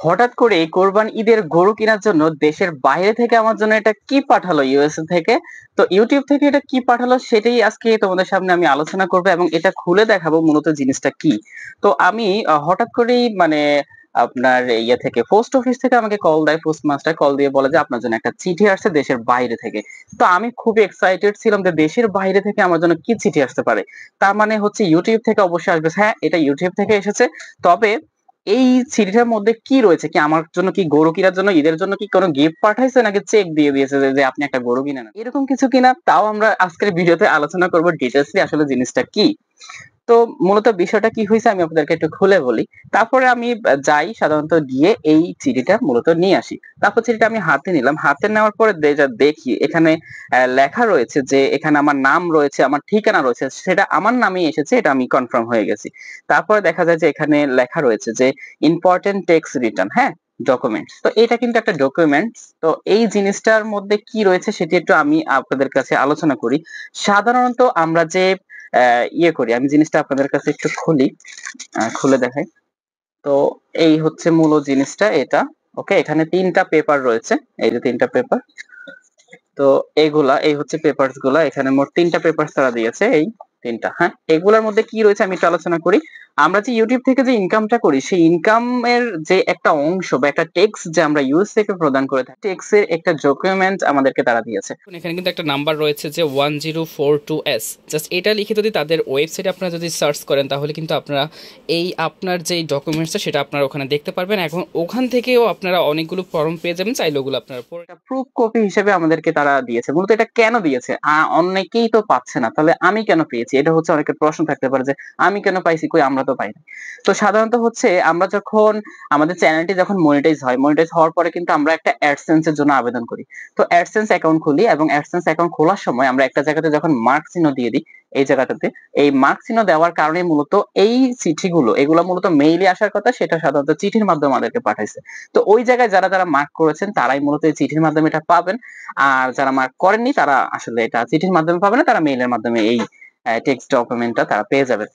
হঠাৎ করে কোরবান ঈদের গরু কেনার জন্য দেশের বাইরে থেকে আমার জন্য এটা কি পাঠালো ইউএসএ থেকে। তো ইউটিউব থেকে এটা কি পাঠালো সেটাই আজকে তোমাদের সামনে আমি আলোচনা করবো এবং এটা খুলে দেখাবো মূলত জিনিসটা কি। তো আমি হঠাৎ করেই মানে আপনার ইয়ে থেকে পোস্ট অফিস থেকে আমাকে কল দেয়, পোস্ট মাস্টার কল দিয়ে বলে যে আপনার জন্য একটা চিঠি আসছে দেশের বাইরে থেকে। তো আমি খুব এক্সাইটেড ছিলাম যে দেশের বাইরে থেকে আমার জন্য কি চিঠি আসতে পারে। তার মানে হচ্ছে ইউটিউব থেকে অবশ্যই আসবে। হ্যাঁ, এটা ইউটিউব থেকে এসেছে। তবে এই সিডিটার মধ্যে কি রয়েছে? কি আমার জন্য কি গরু কিনার জন্য ঈদের জন্য কি কোনো গিফট পাঠাইছে নাকি চেক দিয়ে দিয়েছে যে আপনি একটা গরু কিনে নেন? এরকম কিছু কিনা তাও আমরা আজকের ভিডিওতে আলোচনা করব ডিটেইলসলি আসলে জিনিসটা কি। তো মূলত বিষয়টা কি হয়েছে আমি আপনাদেরকে একটু খুলে বলি। তারপরে আমি যাই সাধারণত গিয়ে এই চিঠিটা মূলত নিয়ে আসি। তারপর চিঠিটা আমি হাতে নিলাম। হাতে নেওয়ার পরে যা দেখি এখানে লেখা রয়েছে যে এখানে আমার নাম রয়েছে, আমার ঠিকানা রয়েছে। সেটা আমার নামেই এসেছে, এটা আমি কনফার্ম হয়ে গেছি। তারপরে দেখা যায় যে এখানে লেখা রয়েছে যে ইম্পোর্টেন্ট ট্যাক্স রিটার্ন, হ্যাঁ? ডকুমেন্টস। তো এটা কিন্তু একটা ডকুমেন্টস। তো এই জিনিসটার মধ্যে কি রয়েছে সেটি একটু আমি আপনাদের কাছে আলোচনা করি। সাধারণত আমরা যে ইয়ে করি, আমি জিনিসটা আপনাদের কাছে একটু খুলি, খুলে দেখাই। তো এই হচ্ছে মূল জিনিসটা এটা। ওকে, এখানে ৩ টা পেপার রয়েছে। এই যে ৩ টা পেপার। তো এই হচ্ছে পেপারস গুলা। এখানে মোট ৩ টা পেপারস তারা দিয়েছে, এই ৩ টা। হ্যাঁ, এগুলোর মধ্যে কি রয়েছে আমি একটু আলোচনা করি। আমরা যে ইউটিউব থেকে যে ইনকামটা করি সেই ইনকামের যে একটা অংশ বা একটা ট্যাক্স যে আমরা ইউএস থেকে প্রদান করে থাকি, ট্যাক্স এর একটা ডকুমেন্ট আমাদেরকে তারা দিয়েছে। এখানে কিন্তু একটা নাম্বার রয়েছে যে 1042S। জাস্ট এটা লিখে যদি তাদের ওয়েবসাইটে আপনারা যদি সার্চ করেন তাহলে কিন্তু আপনারা এই আপনার যে ডকুমেন্টসটা সেটা আপনারা ওখানে দেখতে পারবেন। এখন ওখান থেকেও আপনারা অনেকগুলো ফর্ম পেয়ে যাবেন, চাইলে ওগুলো আপনারা পড়ে। একটা প্রুফ কপি হিসেবে আমাদেরকে তারা দিয়েছে। মূলত এটা কেন দিয়েছে? অনেকেই তো পাচ্ছে না। তাহলে আমি কেন পেয়েছি? এটা হচ্ছে অনেকের প্রশ্ন থাকতে পারে যে আমি কেন পাইছি? কই আমরা তো পাইনি। তো সাধারণত হচ্ছে আমরা যখন আমাদের চ্যানেলটি যখন মনিটাইজ হয়, মনিটাইজ হওয়ার পরে কিন্তু আমরা একটা অ্যাডসেন্স এর জন্য আবেদন করি। তো অ্যাডসেন্স অ্যাকাউন্ট খুলি এবং অ্যাডসেন্স অ্যাকাউন্ট খোলার সময় আমরা একটা জায়গাতে যখন মার্ক চিহ্ন দিয়ে দিই, এই জায়গাটাতে এই মার্ক চিহ্ন দেওয়ার কারণে মূলত এই চিঠিগুলো এগুলা মূলত মেইলে আসার কথা, সেটা সাধারণত চিঠির মাধ্যমে আমাদেরকে পাঠাইছে। তো ওই জায়গায় যারা যারা মার্ক করেছেন তারাই মূলত এই চিঠির মাধ্যমে এটা পাবেন। আর যারা মার্ক করেননি তারা আসলে এটা চিঠির মাধ্যমে পাবে না, তারা মেইলের মাধ্যমে এই টেক্সট ডকুমেন্টটা তারা পেয়ে যাবেন।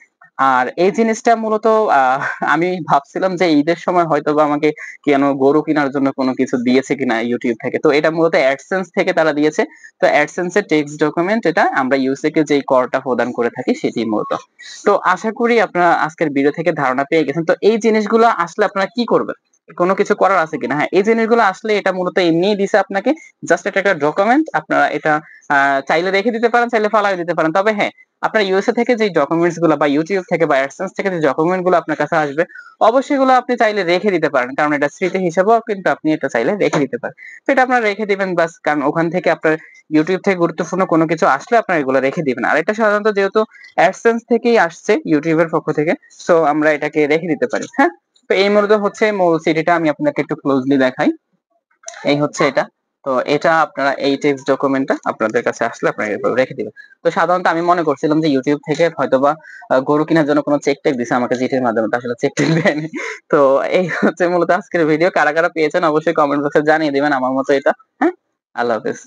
আর এই জিনিসটা মূলত আহ আমি ভাবছিলাম যে ঈদের সময় হয়তোবা আমাকে কেন গরু কেনার জন্য কোনো কিছু দিয়েছে কিনা ইউটিউব থেকে। তো এটা মূলত অ্যাডসেন্স থেকে তারা দিয়েছে। তো অ্যাডসেন্স এর টেক্সট ডকুমেন্ট, এটা আমরা ইউএসএ কে যেই করটা প্রদান করে থাকি সেটি মূলত। তো আশা করি আপনারা আজকের ভিডিও থেকে ধারণা পেয়ে গেছেন। তো এই জিনিসগুলো আসলে আপনারা কি করবেন? কোনো কিছু করার আছে কিনা? হ্যাঁ, এই জিনিসগুলো আসলে এটা মূলত এমনিই দিছে আপনাকে। জাস্ট এটা একটা ডকুমেন্ট। আপনারা এটা চাইলে রেখে দিতে পারেন, চাইলে ফালায় দিতে পারেন। তবে হ্যাঁ, আপনার ইউএসএ থেকে যে ডকুমেন্টস গুলো বা ইউটিউব থেকে বা অ্যাডসেন্স থেকে যে ডকুমেন্ট গুলো আপনার কাছে আসবে, অবশ্যই এগুলো আপনি চাইলে রেখে দিতে পারেন। কারণ এটা স্মৃতি হিসেবেও কিন্তু আপনি এটা চাইলে রেখে দিতে পারেন। তো এটা আপনারা রেখে দিবেন বাস। কারণ ওখান থেকে আপনার ইউটিউব থেকে গুরুত্বপূর্ণ কোনো কিছু আসলে আপনারা এগুলো রেখে দিবেন। আর এটা সাধারণত যেহেতু অ্যাডসেন্স থেকেই আসছে ইউটিউবের পক্ষ থেকে, সো আমরা এটাকে রেখে দিতে পারি। হ্যাঁ, তো এই মূলত হচ্ছে মূল সিডিটা। আমি আপনাকে একটু ক্লোজলি দেখাই। এই হচ্ছে এটা। তো এটা আপনারা এই টেক্সট ডকুমেন্টটা আপনাদের কাছে আসলে আপনারা এভাবে রেখে দিবেন। তো সাধারণত আমি মনে করছিলাম যে ইউটিউব থেকে হয়তোবা গরু কেনার জন্য কোনো চেক টেক দিছে আমাকে চিঠির মাধ্যমে, তো আসলে চেক টেক দেয়নি। তো এই হচ্ছে মূলত আজকের ভিডিও। কারা কারা পেয়েছেন অবশ্যই কমেন্ট বক্সে জানিয়ে দিবেন আমার মতো এটা। হ্যাঁ, আল্লাহ হাফেজ।